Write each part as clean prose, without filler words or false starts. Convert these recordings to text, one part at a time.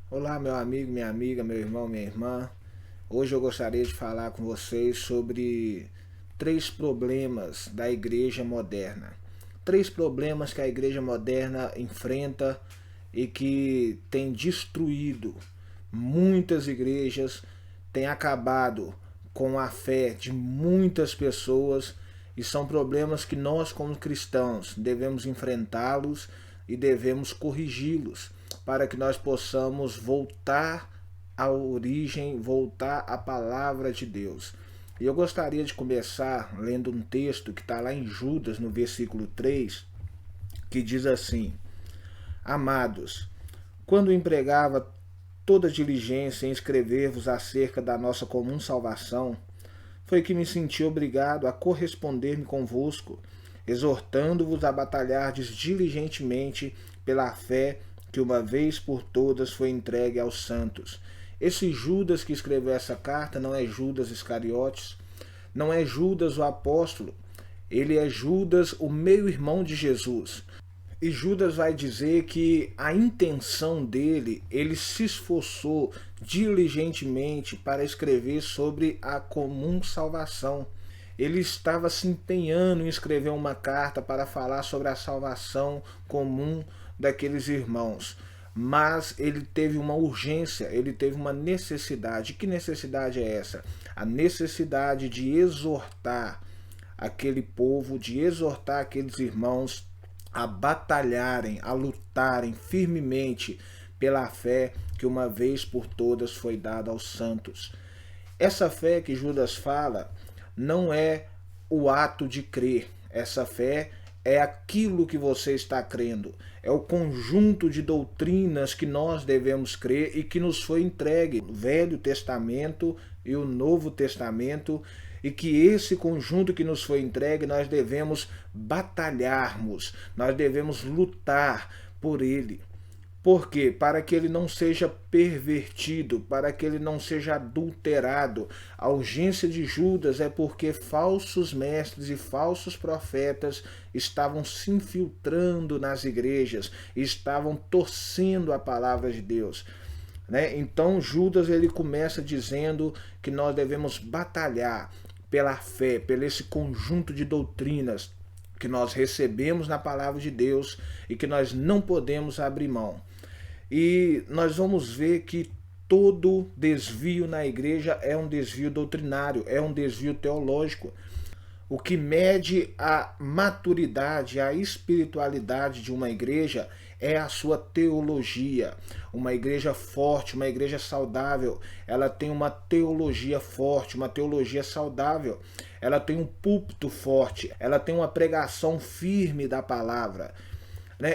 Olá, meu amigo, minha amiga, meu irmão, minha irmã. Hoje eu gostaria de falar com vocês sobre três problemas da igreja moderna. Três problemas que a igreja moderna enfrenta e que tem destruído muitas igrejas, tem acabado com a fé de muitas pessoas e são problemas que nós, como cristãos, devemos enfrentá-los e devemos corrigi-los para que nós possamos voltar à origem, voltar à palavra de Deus. E eu gostaria de começar lendo um texto que está lá em Judas, no versículo 3, que diz assim: Amados, quando empregava toda diligência em escrever-vos acerca da nossa comum salvação, foi que me senti obrigado a corresponder-me convosco, exortando-vos a batalhardes diligentemente pela fé que uma vez por todas foi entregue aos santos. Esse Judas que escreveu essa carta não é Judas Iscariotes, não é Judas o apóstolo, ele é Judas, o meio-irmão de Jesus. E Judas vai dizer que a intenção dele, ele se esforçou diligentemente para escrever sobre a comum salvação. Ele estava se empenhando em escrever uma carta para falar sobre a salvação comum daqueles irmãos. Mas ele teve uma urgência, ele teve uma necessidade. Que necessidade é essa? A necessidade de exortar aquele povo, de exortar aqueles irmãos a batalharem, a lutarem firmemente pela fé que uma vez por todas foi dada aos santos. Essa fé que Judas fala não é o ato de crer, essa fé é aquilo que você está crendo, é o conjunto de doutrinas que nós devemos crer e que nos foi entregue no Velho Testamento e o Novo Testamento, e que esse conjunto que nos foi entregue nós devemos batalharmos, nós devemos lutar por ele. Por quê? Para que ele não seja pervertido, para que ele não seja adulterado. A urgência de Judas é porque falsos mestres e falsos profetas estavam se infiltrando nas igrejas, estavam torcendo a palavra de Deus. Então Judas ele começa dizendo que nós devemos batalhar pela fé, pelo esse conjunto de doutrinas que nós recebemos na palavra de Deus e que nós não podemos abrir mão. E nós vamos ver que todo desvio na igreja é um desvio doutrinário, é um desvio teológico. O que mede a maturidade, a espiritualidade de uma igreja é a sua teologia. Uma igreja forte, uma igreja saudável, ela tem uma teologia forte, uma teologia saudável. Ela tem um púlpito forte, ela tem uma pregação firme da palavra.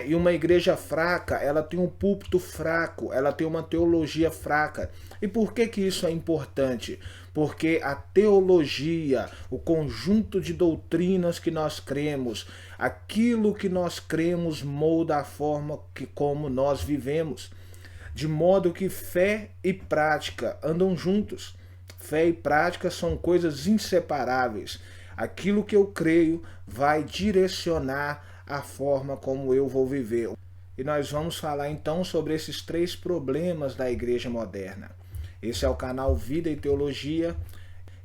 E uma igreja fraca, ela tem um púlpito fraco, ela tem uma teologia fraca. E por que isso é importante? Porque a teologia, o conjunto de doutrinas que nós cremos, aquilo que nós cremos molda a forma como nós vivemos. De modo que fé e prática andam juntos. Fé e prática são coisas inseparáveis. Aquilo que eu creio vai direcionar a forma como eu vou viver. E nós vamos falar então sobre esses três problemas da igreja moderna. Esse é o canal Vida e Teologia,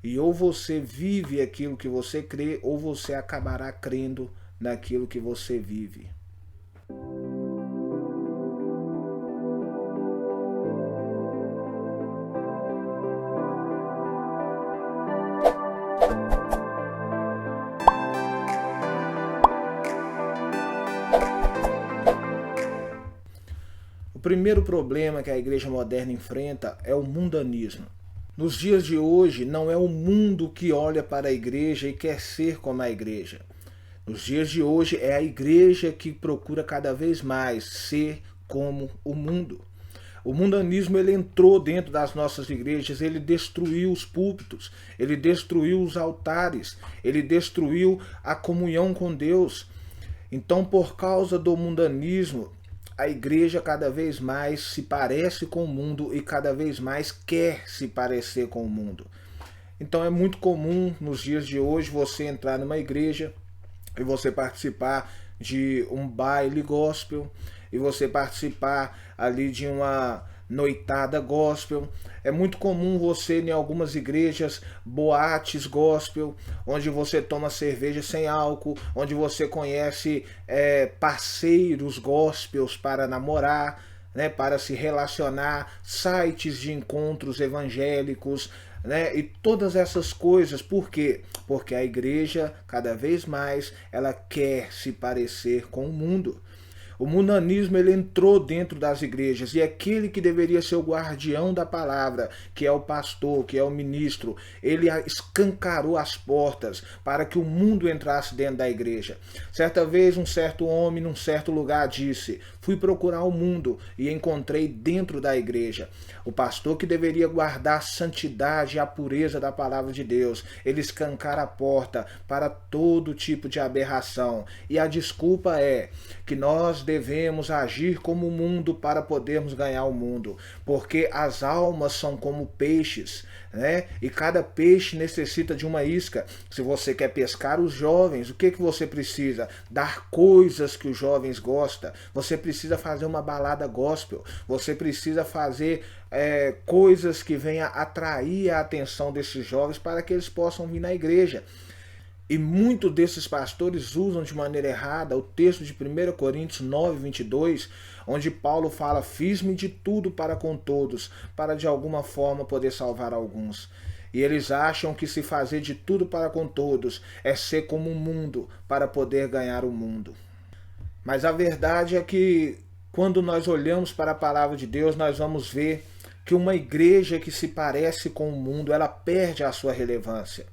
e ou você vive aquilo que você crê, ou você acabará crendo naquilo que você vive. O primeiro problema que a igreja moderna enfrenta é o mundanismo. Nos dias de hoje, não é o mundo que olha para a igreja e quer ser como a igreja. Nos dias de hoje, é a igreja que procura cada vez mais ser como o mundo. O mundanismo ele entrou dentro das nossas igrejas, ele destruiu os púlpitos, ele destruiu os altares, ele destruiu a comunhão com Deus. Então, por causa do mundanismo, a igreja cada vez mais se parece com o mundo e cada vez mais quer se parecer com o mundo. Então é muito comum nos dias de hoje você entrar numa igreja e você participar de um baile gospel, e você participar ali noitada gospel. É muito comum você em algumas igrejas, boates gospel, onde você toma cerveja sem álcool, onde você conhece parceiros gospels para namorar, né, para se relacionar, sites de encontros evangélicos, né, e todas essas coisas. Por quê? Porque a igreja, cada vez mais, ela quer se parecer com o mundo. O mundanismo ele entrou dentro das igrejas e aquele que deveria ser o guardião da palavra, que é o pastor, que é o ministro, ele escancarou as portas para que o mundo entrasse dentro da igreja. Certa vez um certo homem num certo lugar disse: fui procurar o mundo e encontrei dentro da igreja. O pastor que deveria guardar a santidade e a pureza da palavra de Deus, ele escancara a porta para todo tipo de aberração. E a desculpa é que nós devemos agir como o mundo para podermos ganhar o mundo, porque as almas são como peixes, né? E cada peixe necessita de uma isca. Se você quer pescar os jovens, o que você precisa? Dar coisas que os jovens gostam. Você precisa fazer uma balada gospel. Você precisa fazer coisas que venham atrair a atenção desses jovens para que eles possam vir na igreja. E muitos desses pastores usam de maneira errada o texto de 1 Coríntios 9, 22, onde Paulo fala: fiz-me de tudo para com todos, para de alguma forma poder salvar alguns. E eles acham que se fazer de tudo para com todos é ser como o mundo, para poder ganhar o mundo. Mas a verdade é que quando nós olhamos para a palavra de Deus, nós vamos ver que uma igreja que se parece com o mundo, ela perde a sua relevância.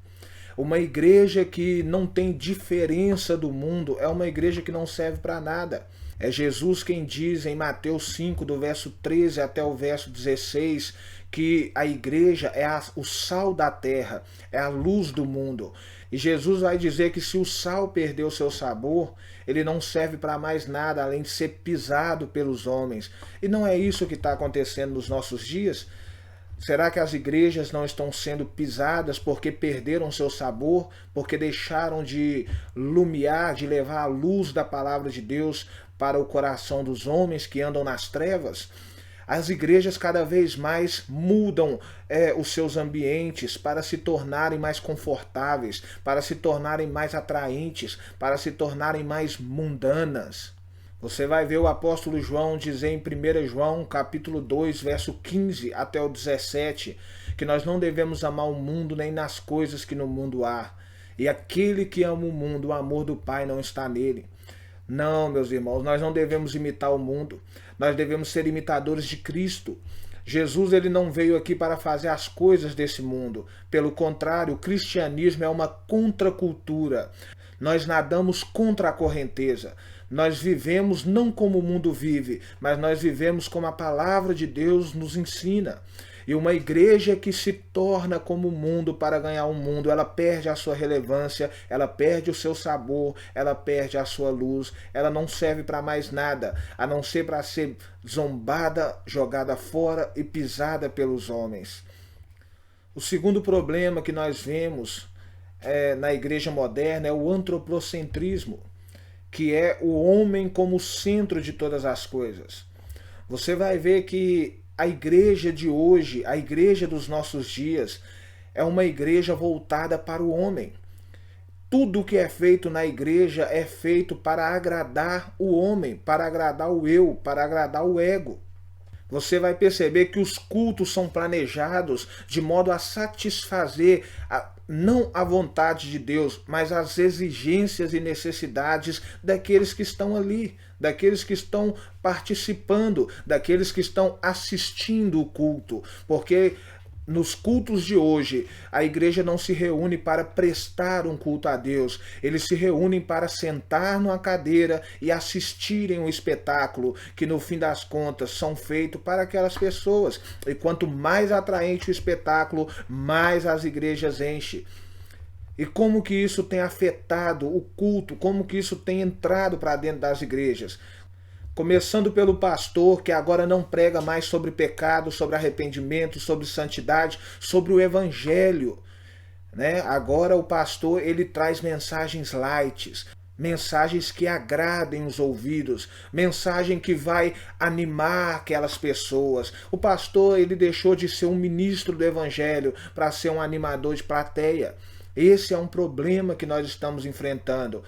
Uma igreja que não tem diferença do mundo é uma igreja que não serve para nada. É Jesus quem diz em Mateus 5, do verso 13 até o verso 16, que a igreja é o sal da terra, é a luz do mundo. E Jesus vai dizer que se o sal perder o seu sabor, ele não serve para mais nada além de ser pisado pelos homens. E não é isso que está acontecendo nos nossos dias? Será que as igrejas não estão sendo pisadas porque perderam seu sabor, porque deixaram de lumiar, de levar a luz da palavra de Deus para o coração dos homens que andam nas trevas? As igrejas cada vez mais mudam os seus ambientes para se tornarem mais confortáveis, para se tornarem mais atraentes, para se tornarem mais mundanas. Você vai ver o apóstolo João dizer em 1 João capítulo 2, verso 15 até o 17, que nós não devemos amar o mundo nem nas coisas que no mundo há. E aquele que ama o mundo, o amor do Pai não está nele. Não, meus irmãos, nós não devemos imitar o mundo. Nós devemos ser imitadores de Cristo. Jesus ele não veio aqui para fazer as coisas desse mundo. Pelo contrário, o cristianismo é uma contracultura. Nós nadamos contra a correnteza. Nós vivemos não como o mundo vive, mas nós vivemos como a palavra de Deus nos ensina. E uma igreja que se torna como o mundo para ganhar o mundo, ela perde a sua relevância, ela perde o seu sabor, ela perde a sua luz, ela não serve para mais nada, a não ser para ser zombada, jogada fora e pisada pelos homens. O segundo problema que nós vemos na igreja moderna é o antropocentrismo, que é o homem como centro de todas as coisas. Você vai ver que a igreja de hoje, a igreja dos nossos dias, é uma igreja voltada para o homem. Tudo que é feito na igreja é feito para agradar o homem, para agradar o eu, para agradar o ego. Você vai perceber que os cultos são planejados de modo a satisfazer não a vontade de Deus, mas as exigências e necessidades daqueles que estão ali, daqueles que estão participando, daqueles que estão assistindo o culto. Porque nos cultos de hoje, a igreja não se reúne para prestar um culto a Deus. Eles se reúnem para sentar numa cadeira e assistirem um espetáculo que, no fim das contas, são feitos para aquelas pessoas. E quanto mais atraente o espetáculo, mais as igrejas enchem. E como que isso tem afetado o culto? Como que isso tem entrado para dentro das igrejas? Começando pelo pastor, que agora não prega mais sobre pecado, sobre arrependimento, sobre santidade, sobre o evangelho, né? Agora o pastor ele traz mensagens light. mensagens que agradem os ouvidos, mensagem que vai animar aquelas pessoas. O pastor, ele deixou de ser um ministro do evangelho para ser um animador de plateia. Esse é um problema que nós estamos enfrentando.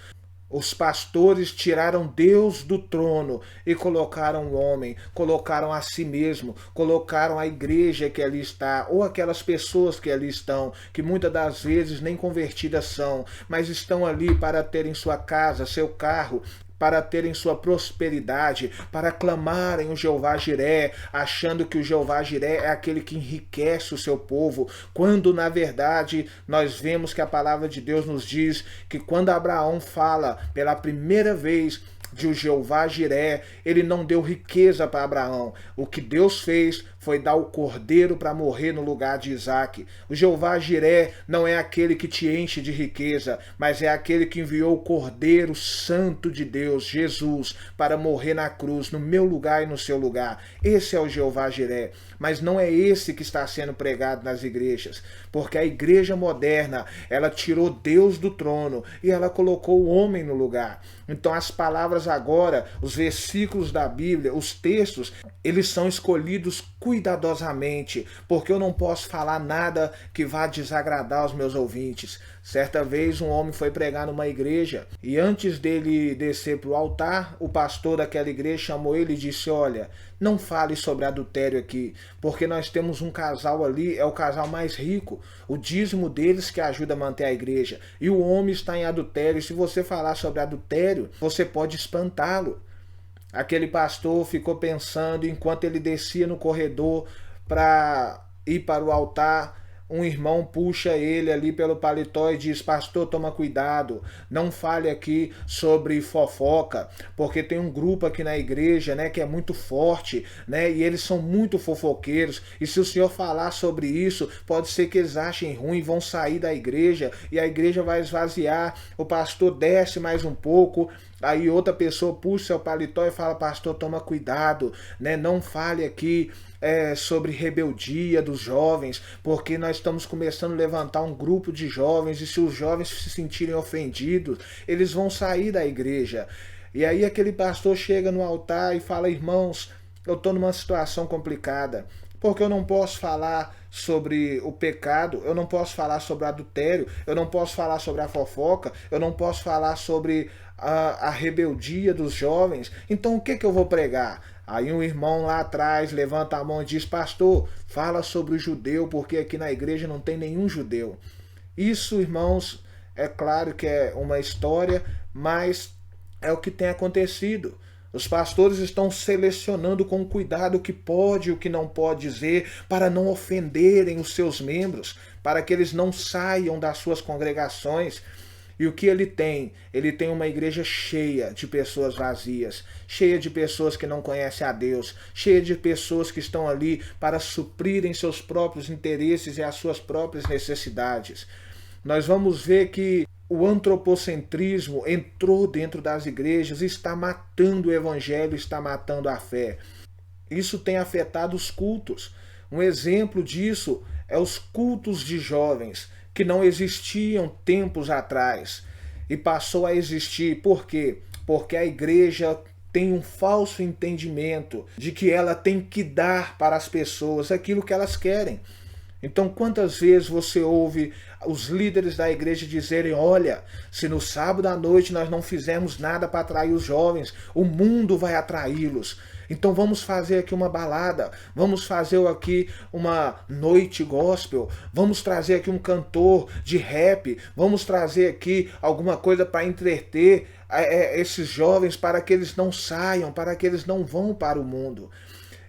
Os pastores tiraram Deus do trono e colocaram o homem, colocaram a si mesmo, colocaram a igreja que ali está, ou aquelas pessoas que ali estão, que muitas das vezes nem convertidas são, mas estão ali para terem sua casa, seu carro, para terem sua prosperidade, para clamarem o Jeová Jiré, achando que o Jeová Jiré é aquele que enriquece o seu povo, quando na verdade nós vemos que a palavra de Deus nos diz que quando Abraão fala pela primeira vez de o Jeová Jiré, ele não deu riqueza para Abraão. O que Deus fez foi dar o cordeiro para morrer no lugar de Isaac. O Jeová Jiré não é aquele que te enche de riqueza, mas é aquele que enviou o cordeiro santo de Deus, Jesus, para morrer na cruz, no meu lugar e no seu lugar. Esse é o Jeová Jiré. Mas não é esse que está sendo pregado nas igrejas, porque a igreja moderna, ela tirou Deus do trono e ela colocou o homem no lugar. Então as palavras agora, os versículos da Bíblia, os textos, eles são escolhidos cuidadosamente, porque eu não posso falar nada que vá desagradar aos meus ouvintes. Certa vez um homem foi pregar numa igreja e antes dele descer para o altar, o pastor daquela igreja chamou ele e disse: olha, não fale sobre adultério aqui, porque nós temos um casal ali, é o casal mais rico, o dízimo deles que ajuda a manter a igreja, e o homem está em adultério, se você falar sobre adultério, você pode espantá-lo. Aquele pastor ficou pensando enquanto ele descia no corredor para ir para o altar. Um irmão puxa ele ali pelo paletó e diz: pastor, toma cuidado, não fale aqui sobre fofoca, porque tem um grupo aqui na igreja, né, que é muito forte, né, e eles são muito fofoqueiros, e se o senhor falar sobre isso, pode ser que eles achem ruim, vão sair da igreja, e a igreja vai esvaziar. O pastor desce mais um pouco, aí outra pessoa puxa o paletó e fala: pastor, toma cuidado, né, não fale aqui sobre rebeldia dos jovens, porque nós estamos começando a levantar um grupo de jovens, e se os jovens se sentirem ofendidos, eles vão sair da igreja. E aí aquele pastor chega no altar e fala: irmãos, eu estou numa situação complicada, porque eu não posso falar sobre o pecado, eu não posso falar sobre o adultério, eu não posso falar sobre a fofoca, eu não posso falar sobre a rebeldia dos jovens, então o que eu vou pregar? Aí um irmão lá atrás levanta a mão e diz: pastor, fala sobre o judeu, porque aqui na igreja não tem nenhum judeu. Isso, irmãos, é claro que é uma história, mas é o que tem acontecido. Os pastores estão selecionando com cuidado o que pode e o que não pode dizer, para não ofenderem os seus membros, para que eles não saiam das suas congregações. E o que ele tem? Ele tem uma igreja cheia de pessoas vazias, cheia de pessoas que não conhecem a Deus, cheia de pessoas que estão ali para suprirem seus próprios interesses e as suas próprias necessidades. Nós vamos ver que o antropocentrismo entrou dentro das igrejas e está matando o evangelho, está matando a fé. Isso tem afetado os cultos. Um exemplo disso é os cultos de jovens, que não existiam tempos atrás e passou a existir. Por quê? Porque a igreja tem um falso entendimento de que ela tem que dar para as pessoas aquilo que elas querem. Então, quantas vezes você ouve os líderes da igreja dizerem: olha, se no sábado à noite nós não fizermos nada para atrair os jovens, o mundo vai atraí-los. Então vamos fazer aqui uma balada, vamos fazer aqui uma noite gospel, vamos trazer aqui um cantor de rap, vamos trazer aqui alguma coisa para entreter esses jovens, para que eles não saiam, para que eles não vão para o mundo.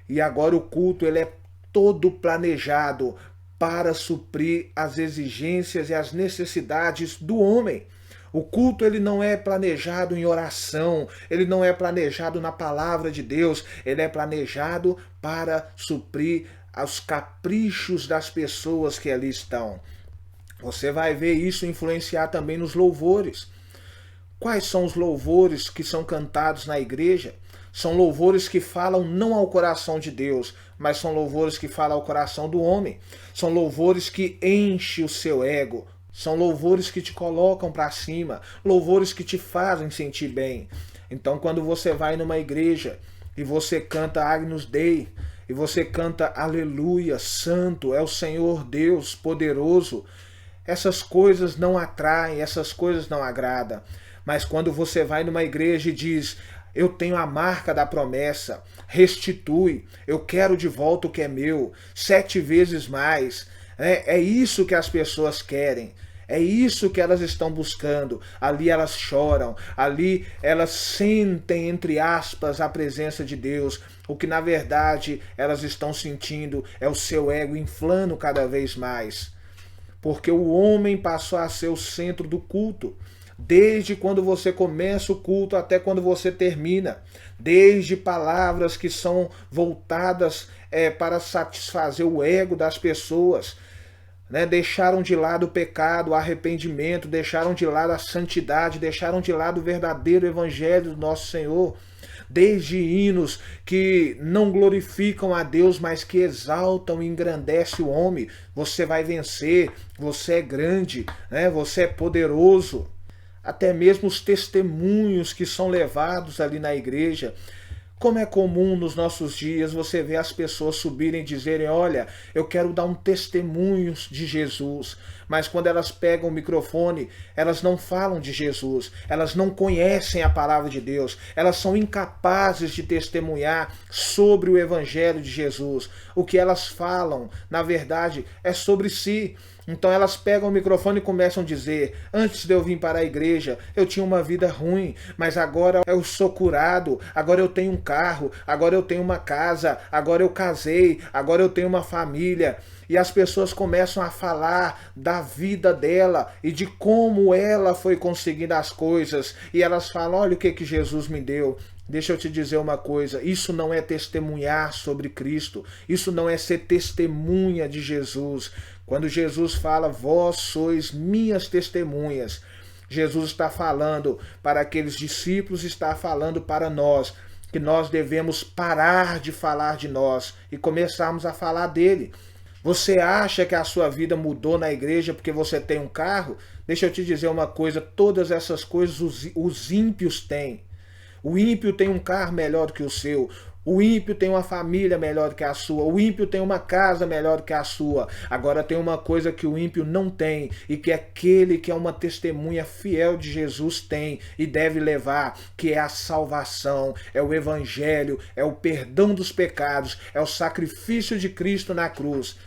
E agora o culto, ele é todo planejado para suprir as exigências e as necessidades do homem. O culto, ele não é planejado em oração, ele não é planejado na palavra de Deus, ele é planejado para suprir os caprichos das pessoas que ali estão. Você vai ver isso influenciar também nos louvores. Quais são os louvores que são cantados na igreja? São louvores que falam não ao coração de Deus, mas são louvores que falam ao coração do homem. São louvores que enchem o seu ego. São louvores que te colocam para cima, louvores que te fazem sentir bem. Então, quando você vai numa igreja e você canta Agnus Dei, e você canta Aleluia, Santo é o Senhor Deus poderoso, essas coisas não atraem, essas coisas não agradam. Mas quando você vai numa igreja e diz, eu tenho a marca da promessa, restitui, eu quero de volta o que é meu, 7 vezes mais. É isso que as pessoas querem. É isso que elas estão buscando. Ali elas choram, ali elas sentem, entre aspas, a presença de Deus. O que na verdade elas estão sentindo é o seu ego inflando cada vez mais. Porque o homem passou a ser o centro do culto. Desde quando você começa o culto até quando você termina. Desde palavras que são voltadas para satisfazer o ego das pessoas. Deixaram de lado o pecado, o arrependimento, deixaram de lado a santidade, deixaram de lado o verdadeiro evangelho do nosso Senhor. Desde hinos que não glorificam a Deus, mas que exaltam e engrandecem o homem. Você vai vencer, você é grande, você é poderoso. Até mesmo os testemunhos que são levados ali na igreja. Como é comum nos nossos dias você ver as pessoas subirem e dizerem, olha, eu quero dar um testemunho de Jesus. Mas quando elas pegam o microfone, elas não falam de Jesus. Elas não conhecem a palavra de Deus. Elas são incapazes de testemunhar sobre o evangelho de Jesus. O que elas falam, na verdade, é sobre si. Então elas pegam o microfone e começam a dizer, antes de eu vir para a igreja, eu tinha uma vida ruim, mas agora eu sou curado, agora eu tenho um carro, agora eu tenho uma casa, agora eu casei, agora eu tenho uma família. E as pessoas começam a falar da vida dela e de como ela foi conseguindo as coisas. E elas falam, olha o que Jesus me deu. Deixa eu te dizer uma coisa, isso não é testemunhar sobre Cristo, isso não é ser testemunha de Jesus. Quando Jesus fala, vós sois minhas testemunhas, Jesus está falando para aqueles discípulos, está falando para nós, que nós devemos parar de falar de nós e começarmos a falar dele. Você acha que a sua vida mudou na igreja porque você tem um carro? Deixa eu te dizer uma coisa, todas essas coisas os ímpios têm. O ímpio tem um carro melhor do que o seu. O ímpio tem uma família melhor do que a sua. O ímpio tem uma casa melhor do que a sua. Agora tem uma coisa que o ímpio não tem e que aquele que é uma testemunha fiel de Jesus tem e deve levar, que é a salvação, é o evangelho, é o perdão dos pecados, é o sacrifício de Cristo na cruz.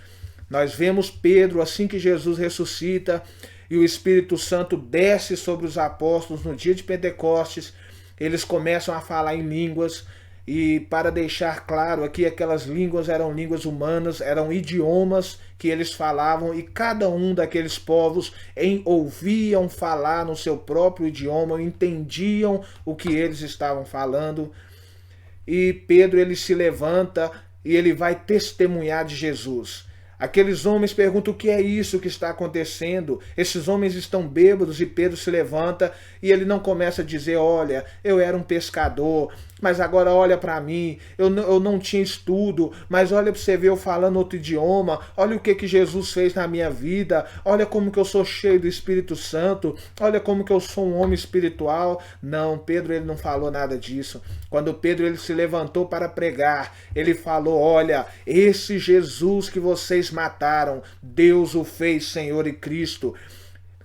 Nós vemos Pedro, assim que Jesus ressuscita e o Espírito Santo desce sobre os apóstolos no dia de Pentecostes, eles começam a falar em línguas. E para deixar claro aqui, aquelas línguas eram línguas humanas, eram idiomas que eles falavam e cada um daqueles povos ouviam falar no seu próprio idioma, entendiam o que eles estavam falando. E Pedro ele se levanta e ele vai testemunhar de Jesus. Aqueles homens perguntam o que é isso que está acontecendo. Esses homens estão bêbados e Pedro se levanta e ele não começa a dizer, olha, eu era um pescador, mas agora olha para mim, eu não tinha estudo, mas olha para você ver eu falando outro idioma, olha o que Jesus fez na minha vida, olha como que eu sou cheio do Espírito Santo, olha como que eu sou um homem espiritual. Não, Pedro ele não falou nada disso. Quando Pedro ele se levantou para pregar, ele falou, olha, esse Jesus que vocês mataram, Deus o fez Senhor e Cristo.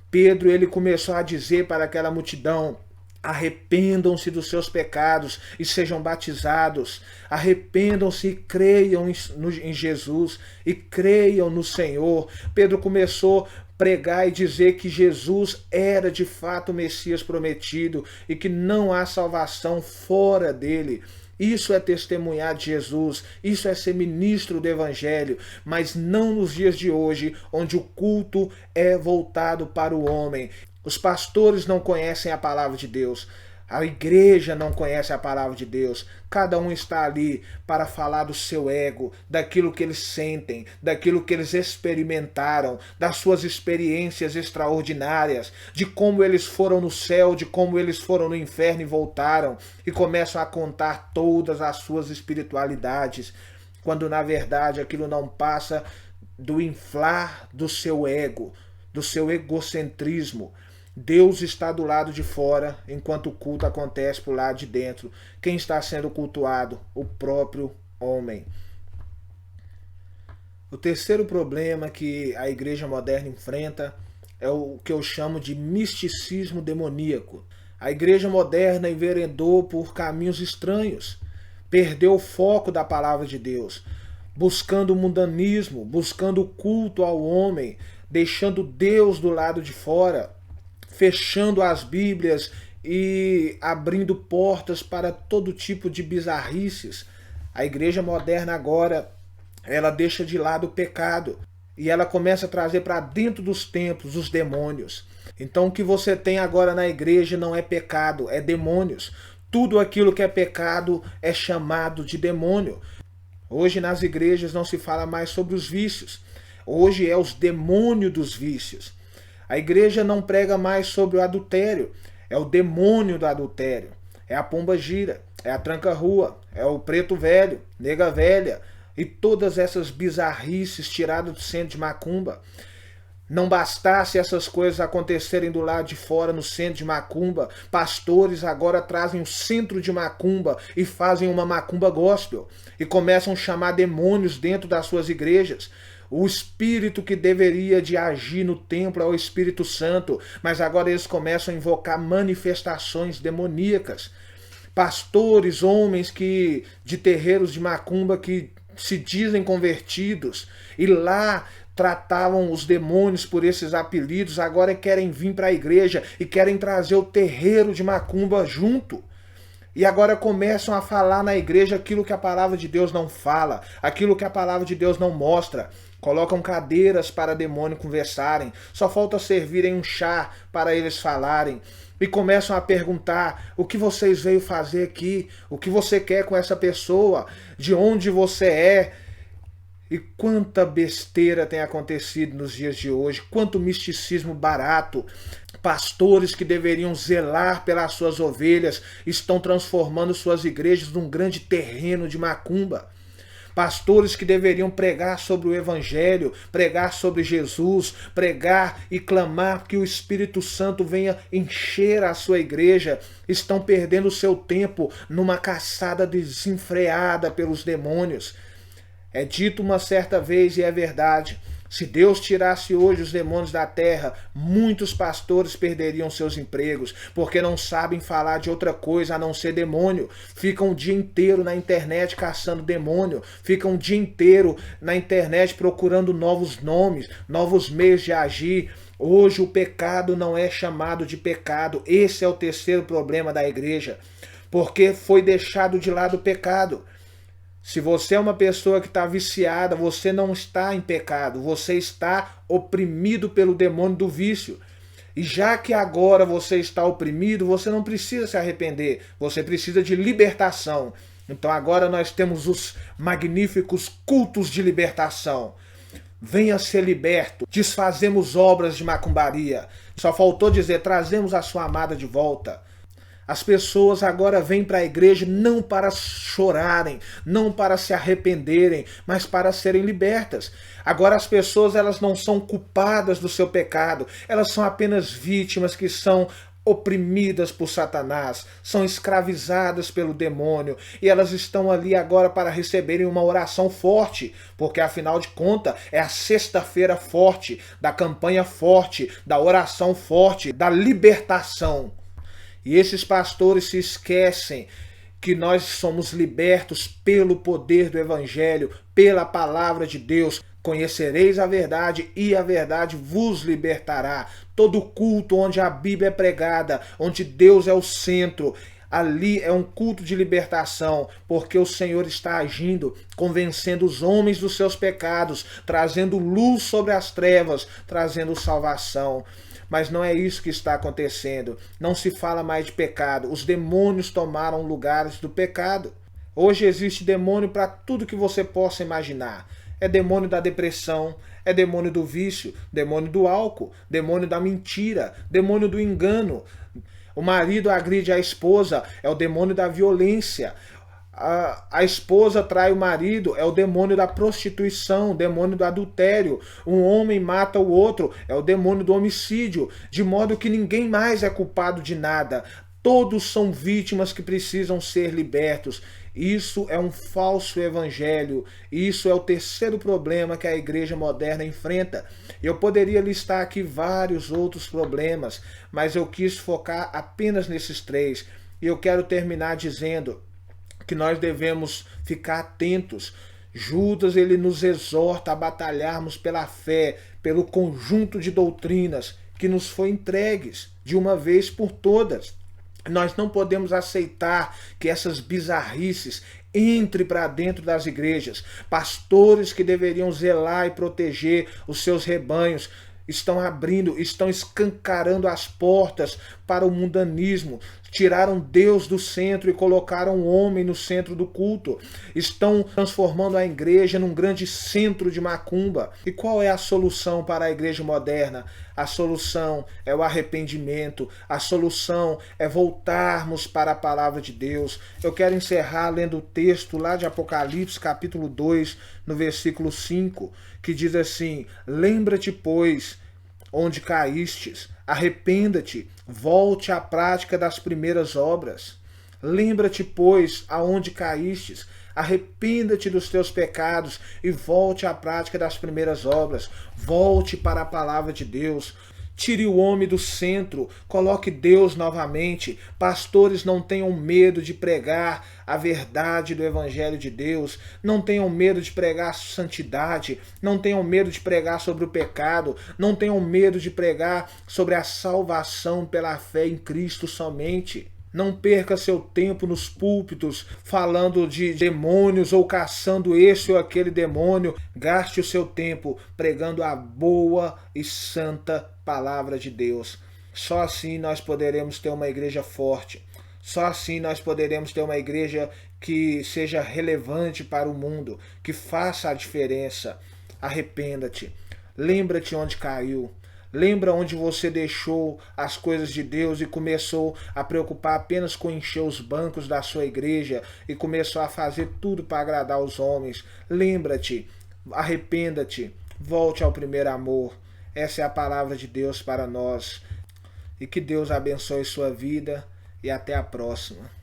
Pedro ele começou a dizer para aquela multidão, arrependam-se dos seus pecados e sejam batizados. Arrependam-se e creiam em Jesus e creiam no Senhor. Pedro começou a pregar e dizer que Jesus era de fato o Messias prometido e que não há salvação fora dele. Isso é testemunhar de Jesus, isso é ser ministro do Evangelho, mas não nos dias de hoje, onde o culto é voltado para o homem. Os pastores não conhecem a palavra de Deus. A igreja não conhece a palavra de Deus. Cada um está ali para falar do seu ego, daquilo que eles sentem, daquilo que eles experimentaram, das suas experiências extraordinárias, de como eles foram no céu, de como eles foram no inferno e voltaram, e começam a contar todas as suas espiritualidades, quando na verdade aquilo não passa do inflar do seu ego. do seu egocentrismo. Deus está do lado de fora, enquanto o culto acontece por lado de dentro. Quem está sendo cultuado? O próprio homem. O terceiro problema que a igreja moderna enfrenta é o que eu chamo de misticismo demoníaco. A igreja moderna enveredou por caminhos estranhos, perdeu o foco da palavra de Deus, buscando o mundanismo, buscando o culto ao homem, deixando Deus do lado de fora, fechando as Bíblias e abrindo portas para todo tipo de bizarrices. A igreja moderna agora, ela deixa de lado o pecado e ela começa a trazer para dentro dos templos os demônios. Então o que você tem agora na igreja não é pecado, é demônios. Tudo aquilo que é pecado é chamado de demônio. Hoje nas igrejas não se fala mais sobre os vícios. Hoje é os demônios dos vícios. A igreja não prega mais sobre o adultério. É o demônio do adultério. É a pomba gira, é a tranca-rua, é o preto velho, nega velha e todas essas bizarrices tiradas do centro de macumba. Não bastasse essas coisas acontecerem do lado de fora, no centro de macumba, pastores agora trazem o centro de macumba e fazem uma macumba gospel e começam a chamar demônios dentro das suas igrejas. O espírito que deveria de agir no templo é o Espírito Santo, mas agora eles começam a invocar manifestações demoníacas. Pastores, homens de terreiros de macumba que se dizem convertidos e lá tratavam os demônios por esses apelidos, agora querem vir para a igreja e querem trazer o terreiro de macumba junto. E agora começam a falar na igreja aquilo que a palavra de Deus não fala, aquilo que a palavra de Deus não mostra. Colocam cadeiras para demônio conversarem, só falta servirem um chá para eles falarem. E começam a perguntar: o que vocês veio fazer aqui? O que você quer com essa pessoa? De onde você é? E quanta besteira tem acontecido nos dias de hoje, quanto misticismo barato. Pastores que deveriam zelar pelas suas ovelhas estão transformando suas igrejas num grande terreno de macumba. Pastores que deveriam pregar sobre o Evangelho, pregar sobre Jesus, pregar e clamar que o Espírito Santo venha encher a sua igreja, estão perdendo o seu tempo numa caçada desenfreada pelos demônios. É dito uma certa vez, e é verdade, se Deus tirasse hoje os demônios da terra, muitos pastores perderiam seus empregos, porque não sabem falar de outra coisa a não ser demônio. Ficam o dia inteiro na internet caçando demônio, ficam o dia inteiro na internet procurando novos nomes, novos meios de agir. Hoje o pecado não é chamado de pecado. Esse é o terceiro problema da igreja, porque foi deixado de lado o pecado. Se você é uma pessoa que está viciada, você não está em pecado, você está oprimido pelo demônio do vício. E já que agora você está oprimido, você não precisa se arrepender, você precisa de libertação. Então agora nós temos os magníficos cultos de libertação. Venha ser liberto, desfazemos obras de macumbaria. Só faltou dizer, trazemos a sua amada de volta. As pessoas agora vêm para a igreja não para chorarem, não para se arrependerem, mas para serem libertas. Agora as pessoas elas não são culpadas do seu pecado, elas são apenas vítimas que são oprimidas por Satanás, são escravizadas pelo demônio e elas estão ali agora para receberem uma oração forte, porque afinal de contas é a sexta-feira forte, da campanha forte, da oração forte, da libertação. E esses pastores se esquecem que nós somos libertos pelo poder do Evangelho, pela palavra de Deus. Conhecereis a verdade e a verdade vos libertará. Todo culto onde a Bíblia é pregada, onde Deus é o centro, ali é um culto de libertação, porque o Senhor está agindo, convencendo os homens dos seus pecados, trazendo luz sobre as trevas, trazendo salvação. Mas não é isso que está acontecendo. Não se fala mais de pecado. Os demônios tomaram lugares do pecado. Hoje existe demônio para tudo que você possa imaginar. É demônio da depressão, é demônio do vício, demônio do álcool, demônio da mentira, demônio do engano. O marido agride a esposa, é o demônio da violência. A esposa trai o marido, é o demônio da prostituição, o demônio do adultério. Um homem mata o outro, é o demônio do homicídio. De modo que ninguém mais é culpado de nada. Todos são vítimas que precisam ser libertos. Isso é um falso evangelho. Isso é o terceiro problema que a igreja moderna enfrenta. Eu poderia listar aqui vários outros problemas, mas eu quis focar apenas nesses três. E eu quero terminar dizendo que nós devemos ficar atentos. Judas, ele nos exorta a batalharmos pela fé, pelo conjunto de doutrinas que nos foi entregues de uma vez por todas. Nós não podemos aceitar que essas bizarrices entrem para dentro das igrejas. Pastores que deveriam zelar e proteger os seus rebanhos estão abrindo, estão escancarando as portas para o mundanismo. Tiraram Deus do centro e colocaram o homem no centro do culto. Estão transformando a igreja num grande centro de macumba. E qual é a solução para a igreja moderna? A solução é o arrependimento. A solução é voltarmos para a palavra de Deus. Eu quero encerrar lendo o texto lá de Apocalipse, capítulo 2, no versículo 5, que diz assim: lembra-te, pois, onde caístes, arrependa-te, volte à prática das primeiras obras. Lembra-te, pois, aonde caístes, arrependa-te dos teus pecados e volte à prática das primeiras obras. Volte para a palavra de Deus. Tire o homem do centro, coloque Deus novamente. Pastores, não tenham medo de pregar a verdade do Evangelho de Deus. Não tenham medo de pregar a santidade. Não tenham medo de pregar sobre o pecado. Não tenham medo de pregar sobre a salvação pela fé em Cristo somente. Não perca seu tempo nos púlpitos falando de demônios ou caçando esse ou aquele demônio. Gaste o seu tempo pregando a boa e santa palavra de Deus. Só assim nós poderemos ter uma igreja forte. Só assim nós poderemos ter uma igreja que seja relevante para o mundo, que faça a diferença. Arrependa-te. Lembra-te onde caiu. Lembra onde você deixou as coisas de Deus e começou a preocupar apenas com encher os bancos da sua igreja e começou a fazer tudo para agradar os homens. Lembra-te, arrependa-te, volte ao primeiro amor. Essa é a palavra de Deus para nós. E que Deus abençoe sua vida e até a próxima.